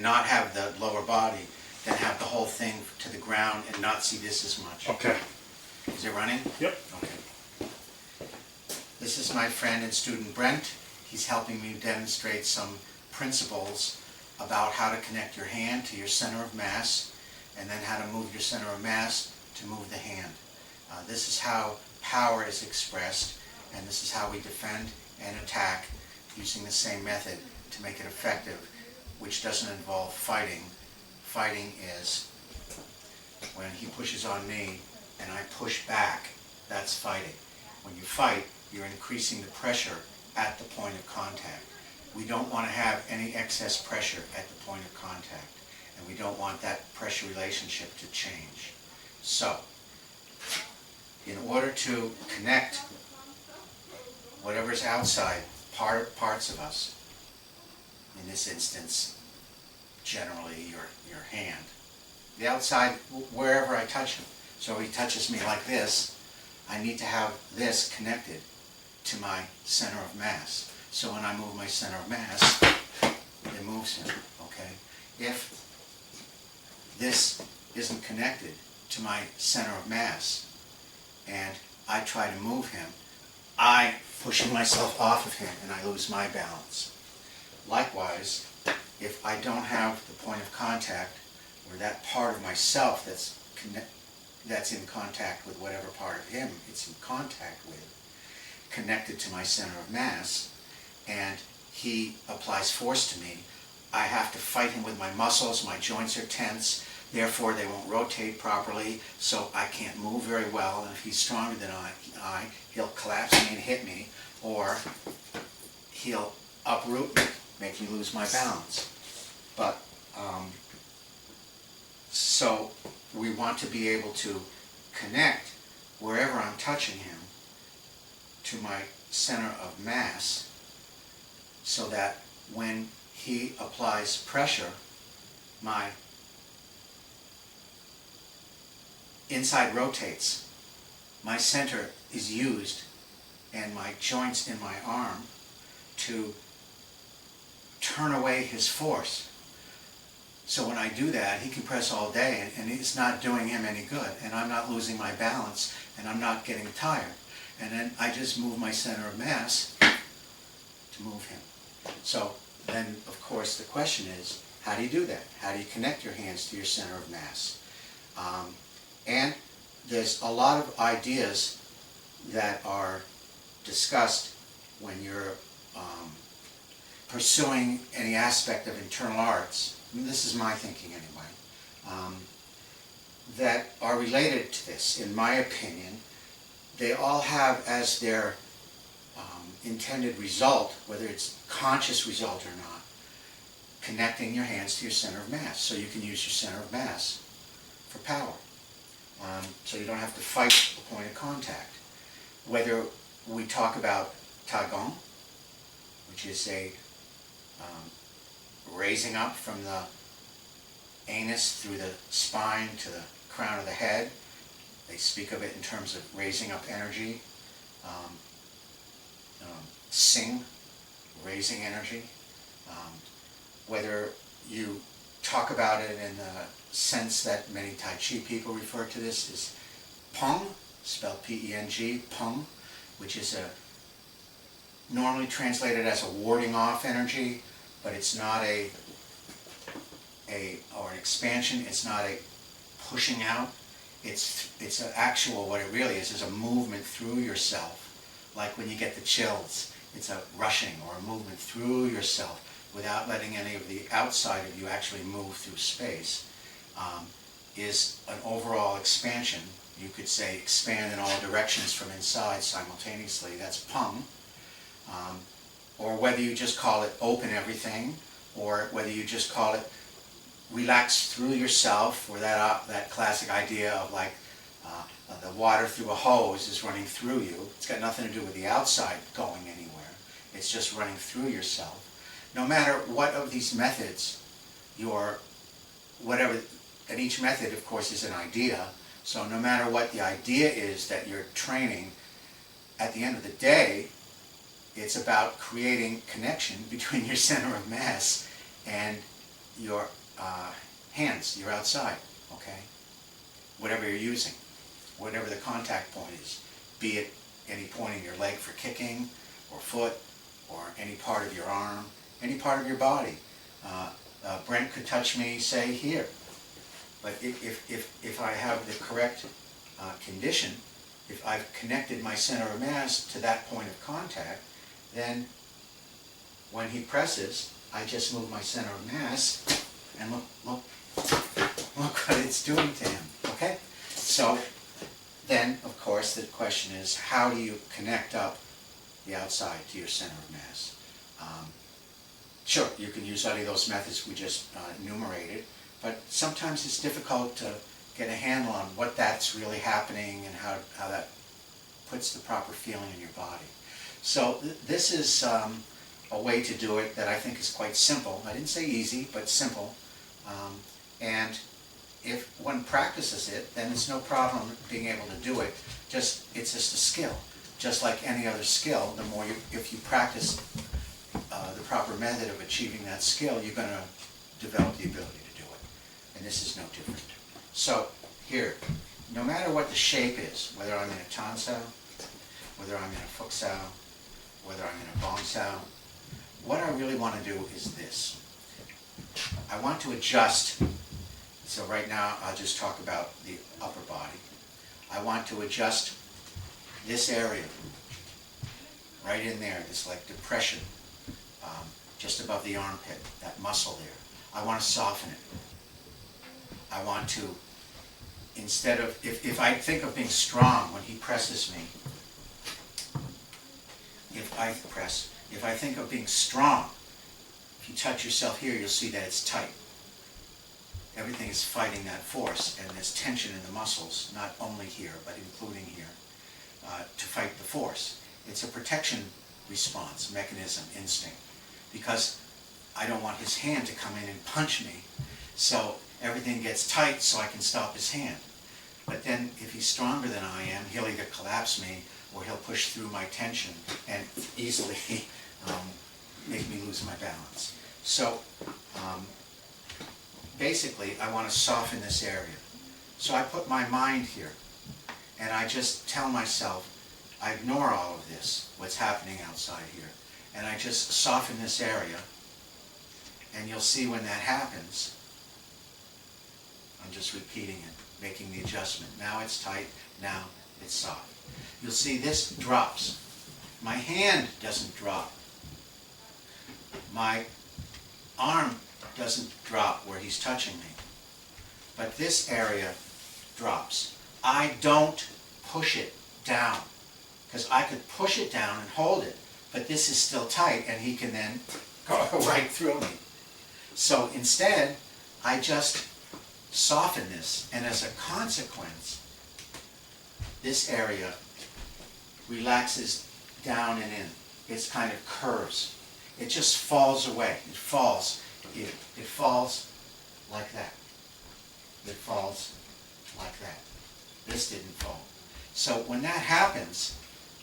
and not have the lower body than have the whole thing to the ground and not see this as much. Okay. Is it running? Yep. Okay. This is my friend and student Brent. He's helping me demonstrate some principles about how to connect your hand to your center of mass, and then how to move your center of mass to move the hand. This is how power is expressed, and this is how we defend and attack using the same method to make it effective, which doesn't involve fighting. Fighting is when he pushes on me and I push back. That's fighting. When you fight, you're increasing the pressure at the point of contact. We don't want to have any excess pressure at the point of contact, and we don't want that pressure relationship to change. So, in order to connect whatever's outside parts of us, in this instance, generally your hand, the outside, wherever I touch him. So he touches me like this, I need to have this connected to my center of mass. So when I move my center of mass, it moves him, okay? If this isn't connected to my center of mass, and I try to move him, I push myself off of him and I lose my balance. Likewise, if I don't have the point of contact, or that part of myself that's in contact with whatever part of him it's in contact with, connected to my center of mass, and he applies force to me, I have to fight him with my muscles, my joints are tense, therefore they won't rotate properly, so I can't move very well, and if he's stronger than I, he'll collapse me and hit me, or he'll uproot me, make me lose my balance. But, so we want to be able to connect wherever I'm touching him to my center of mass, so that when he applies pressure, my inside rotates, my center is used, and my joints in my arm to turn away his force. So when I do that, he can press all day, and it's not doing him any good, and I'm not losing my balance, and I'm not getting tired. And then I just move my center of mass to move him. So then, of course, the question is, how do you do that? How do you connect your hands to your center of mass? And there's a lot of ideas that are discussed when you're pursuing any aspect of internal arts. And this is my thinking anyway, that are related to this, in my opinion. They all have as their intended result, whether it's conscious result or not, connecting your hands to your center of mass. So you can use your center of mass for power. So you don't have to fight the point of contact. Whether we talk about Tagong, which is a raising up from the anus through the spine to the crown of the head. They speak of it in terms of raising up energy. Sing, raising energy. Whether you talk about it in the sense that many Tai Chi people refer to this as Peng, spelled P-E-N-G, Peng, which is normally translated as a warding off energy, but it's not or an expansion, it's not a pushing out. It's an actual, what it really is a movement through yourself. Like when you get the chills, it's a rushing or a movement through yourself without letting any of the outside of you actually move through space. Is an overall expansion. You could say expand in all directions from inside simultaneously. That's Peng. Or whether you just call it open everything, or whether you just call it relax through yourself, or that classic idea of like the water through a hose is running through you. It's got nothing to do with the outside going anywhere. It's just running through yourself. No matter what of these methods whatever, and each method, of course, is an idea. So no matter what the idea is that you're training, at the end of the day, it's about creating connection between your center of mass and your hands, you're outside, okay? Whatever you're using, whatever the contact point is, be it any point in your leg for kicking, or foot, or any part of your arm, any part of your body. Brent could touch me, say, here. But if I have the correct condition, if I've connected my center of mass to that point of contact, then when he presses, I just move my center of mass, and look what it's doing to him, okay? So then, of course, the question is, how do you connect up the outside to your center of mass? Sure, you can use any of those methods we just enumerated, but sometimes it's difficult to get a handle on what that's really happening and how that puts the proper feeling in your body. So this is a way to do it that I think is quite simple. I didn't say easy, but simple. And if one practices it, then it's no problem being able to do it. It's just a skill. Just like any other skill, the more if you practice the proper method of achieving that skill, you're going to develop the ability to do it. And this is no different. So here, no matter what the shape is, whether I'm in a Tan Sao, whether I'm in a Fuk Sao, whether I'm in a Bong Sao, what I really want to do is this. I want to adjust. So right now I'll just talk about the upper body. I want to adjust this area, right in there, this like depression, just above the armpit, that muscle there. I want to soften it. I want to, instead of, if I think of being strong when he presses me, if I think of being strong, if you touch yourself here, you'll see that it's tight. Everything is fighting that force, and there's tension in the muscles, not only here, but including here, to fight the force. It's a protection response, mechanism, instinct, because I don't want his hand to come in and punch me, so everything gets tight so I can stop his hand. But then if he's stronger than I am, he'll either collapse me or he'll push through my tension and easily make me lose my balance. So basically I want to soften this area. So I put my mind here and I just tell myself, I ignore all of this, what's happening outside here, and I just soften this area, and you'll see when that happens, I'm just repeating it, making the adjustment. Now it's tight, now it's soft. You'll see this drops. My hand doesn't drop. My arm doesn't drop where he's touching me. But this area drops. I don't push it down, because I could push it down and hold it, but this is still tight and he can then go right through me. So instead, I just soften this, and as a consequence, this area relaxes down and in. It kind of curves. It just falls away. It falls. It falls like that. It falls like that. This didn't fall. So when that happens,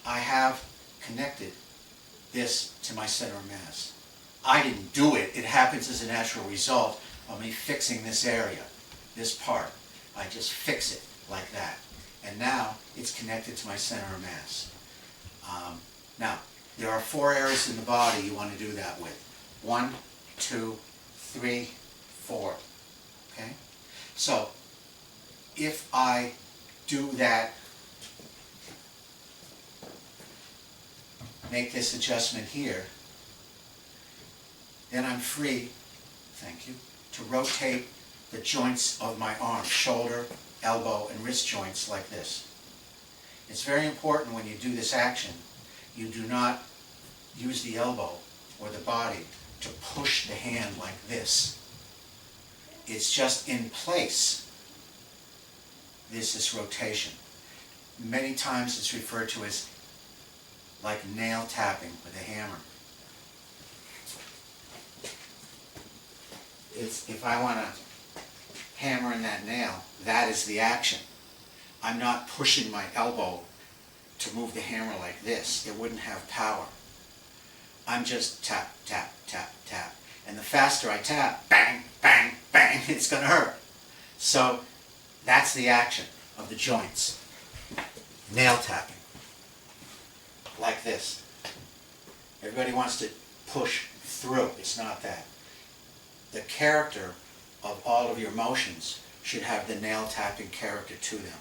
I have connected this to my center of mass. I didn't do it. It happens as a natural result of me fixing this area, this part. I just fix it like that. And now it's connected to my center of mass. Now, there are 4 areas in the body you want to do that with. 1, 2, 3, 4. Okay? So, if I do that, make this adjustment here, then I'm free, thank you, to rotate the joints of my arm, shoulder, elbow, and wrist joints like this. It's very important when you do this action, you do not use the elbow or the body to push the hand like this. It's just in place. This rotation. Many times it's referred to as like nail tapping with a hammer. If I want to hammer in that nail, that is the action. I'm not pushing my elbow to move the hammer like this. It wouldn't have power. I'm just tap, tap, tap, tap. And the faster I tap, bang, bang, bang, it's going to hurt. So that's the action of the joints. Nail tapping. Like this. Everybody wants to push through. It's not that. The character of all of your motions should have the nail tapping character to them.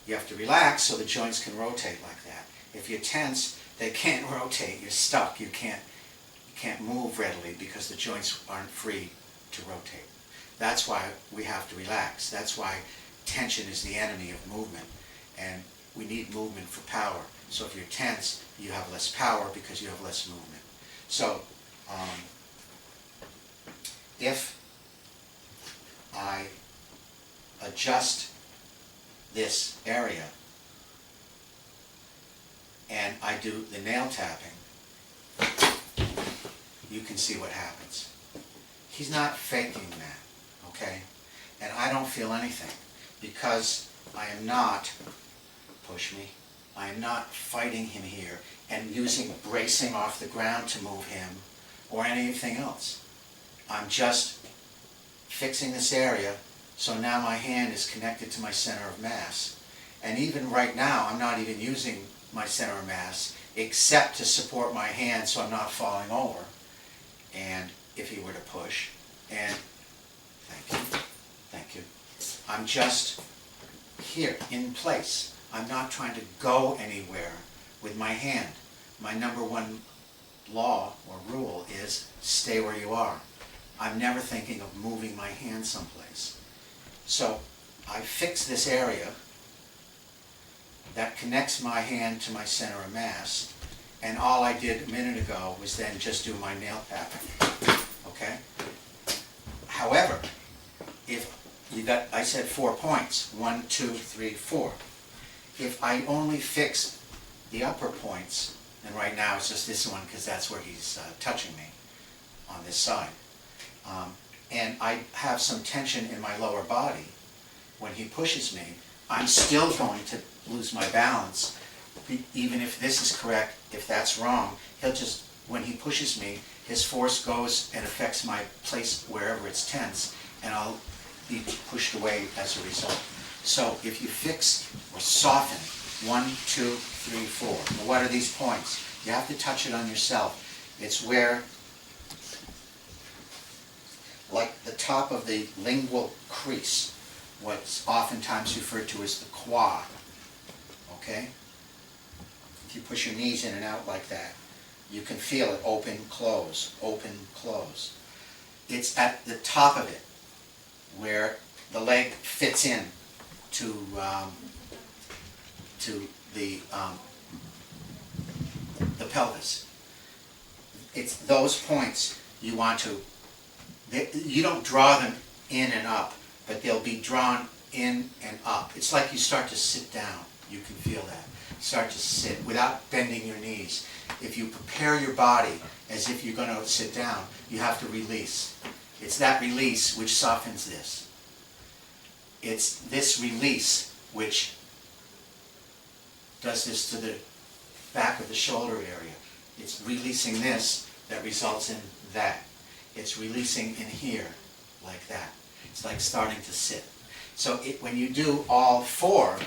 You have to relax so the joints can rotate like that. If you're tense, they can't rotate. You're stuck. You can't move readily because the joints aren't free to rotate. That's why we have to relax. That's why tension is the enemy of movement. And we need movement for power. So if you're tense, you have less power because you have less movement. So if I adjust this area and I do the nail tapping, you can see what happens. He's not faking that, okay? And I don't feel anything because I am not, push me, I am not fighting him here and using bracing off the ground to move him or anything else. I'm just fixing this area so now my hand is connected to my center of mass. And even right now, I'm not even using my center of mass except to support my hand so I'm not falling over. And if he were to push, and thank you, I'm just here in place. I'm not trying to go anywhere with my hand. My number one law or rule is stay where you are. I'm never thinking of moving my hand someplace. So I fix this area that connects my hand to my center of mass, and all I did a minute ago was then just do my nail tapping. Okay? However, if you got, I said 4 points, 1, 2, 3, 4. If I only fix the upper points, and right now it's just this one because that's where he's touching me on this side, and I have some tension in my lower body, when he pushes me, I'm still going to lose my balance. Even if this is correct, if that's wrong, he'll just, when he pushes me, his force goes and affects my place wherever it's tense, and I'll be pushed away as a result. So if you fix or soften 1, 2, 3, 4, now what are these points? You have to touch it on yourself. It's where, like the top of the lingual crease, what's oftentimes referred to as the quad. Okay? If you push your knees in and out like that, you can feel it open, close, open, close. It's at the top of it where the leg fits in to the pelvis. It's those points you want to, you don't draw them in and up, but they'll be drawn in and up. It's like you start to sit down. You can feel that. Start to sit without bending your knees. If you prepare your body as if you're going to sit down, you have to release. It's that release which softens this. It's this release which does this to the back of the shoulder area. It's releasing this that results in that. It's releasing in here like that. It's like starting to sit. So when you do all 4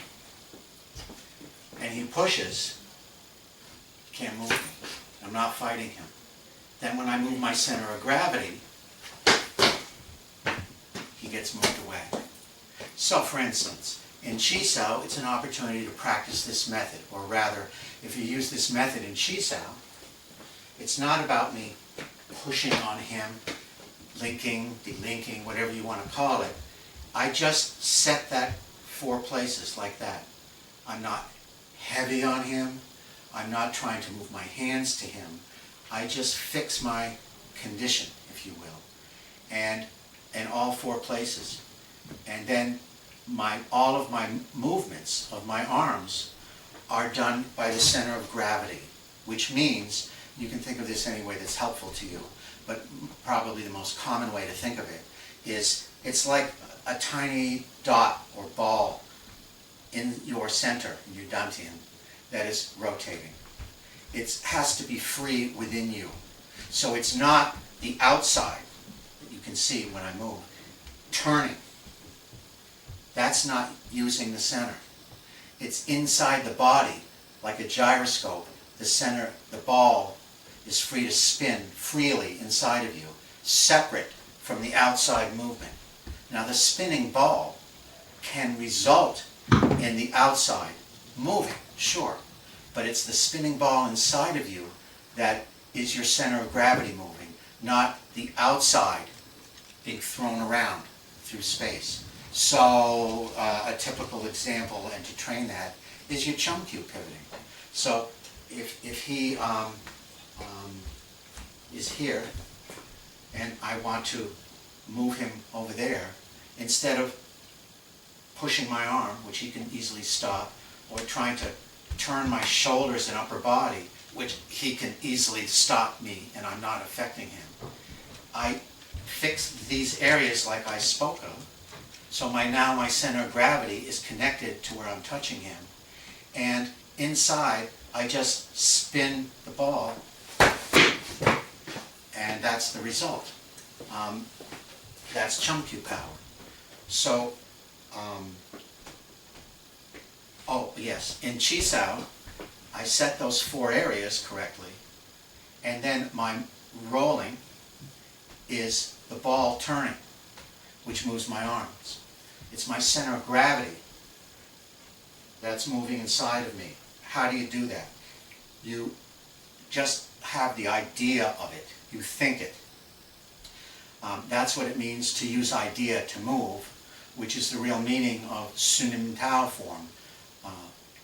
and he pushes, he can't move me. I'm not fighting him. Then when I move my center of gravity, he gets moved away. So for instance, in Chi Sao, it's an opportunity to practice this method. Or rather, if you use this method in Chi Sao, it's not about me pushing on him, linking, delinking, whatever you want to call it. I just set that 4 places like that. I'm not heavy on him. I'm not trying to move my hands to him. I just fix my condition, if you will, and in all 4 places. And then all of my movements of my arms are done by the center of gravity, which means, you can think of this any way that's helpful to you, but probably the most common way to think of it is it's like a tiny dot or ball in your center, in your dantian, that is rotating. It has to be free within you. So it's not the outside can see when I move. Turning. That's not using the center. It's inside the body, like a gyroscope. The center, the ball, is free to spin freely inside of you, separate from the outside movement. Now the spinning ball can result in the outside moving, sure, but it's the spinning ball inside of you that is your center of gravity moving, not the outside being thrown around through space. So a typical example, and to train that, is your chum cue pivoting. So if he is here, and I want to move him over there, instead of pushing my arm, which he can easily stop, or trying to turn my shoulders and upper body, which he can easily stop me and I'm not affecting him, I fix these areas like I spoke of. So now my center of gravity is connected to where I'm touching him. And inside, I just spin the ball, and that's the result. That's chum cue power. So, oh yes, in Chi Sao, I set those 4 areas correctly, and then my rolling is the ball turning, which moves my arms. It's my center of gravity that's moving inside of me. How do you do that? You just have the idea of it. You think it. That's what it means to use idea to move, which is the real meaning of Sunim Tao form.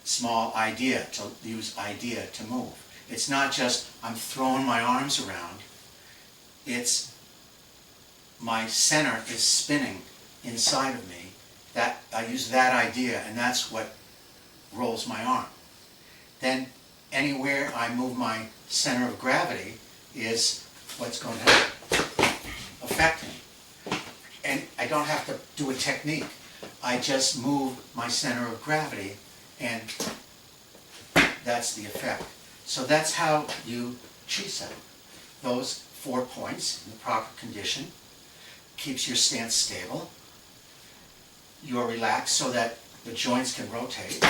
Small idea, to use idea to move. It's not just I'm throwing my arms around. It's my center is spinning inside of me. That I use that idea, and that's what rolls my arm. Then anywhere I move my center of gravity is what's going to affect me. And I don't have to do a technique. I just move my center of gravity, and that's the effect. So that's how you Chi Sao. Those 4 points in the proper condition keeps your stance stable. You're relaxed so that the joints can rotate.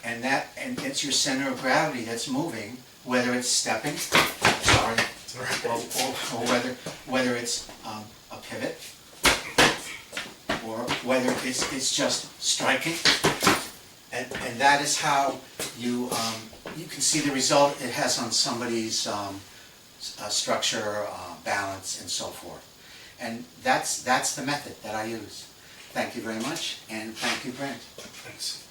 And it's your center of gravity that's moving, whether it's stepping, or whether it's a pivot, or whether it's just striking. And that is how you can see the result it has on somebody's structure, balance, and so forth. And that's the method that I use. Thank you very much, and thank you, Brent. Thanks.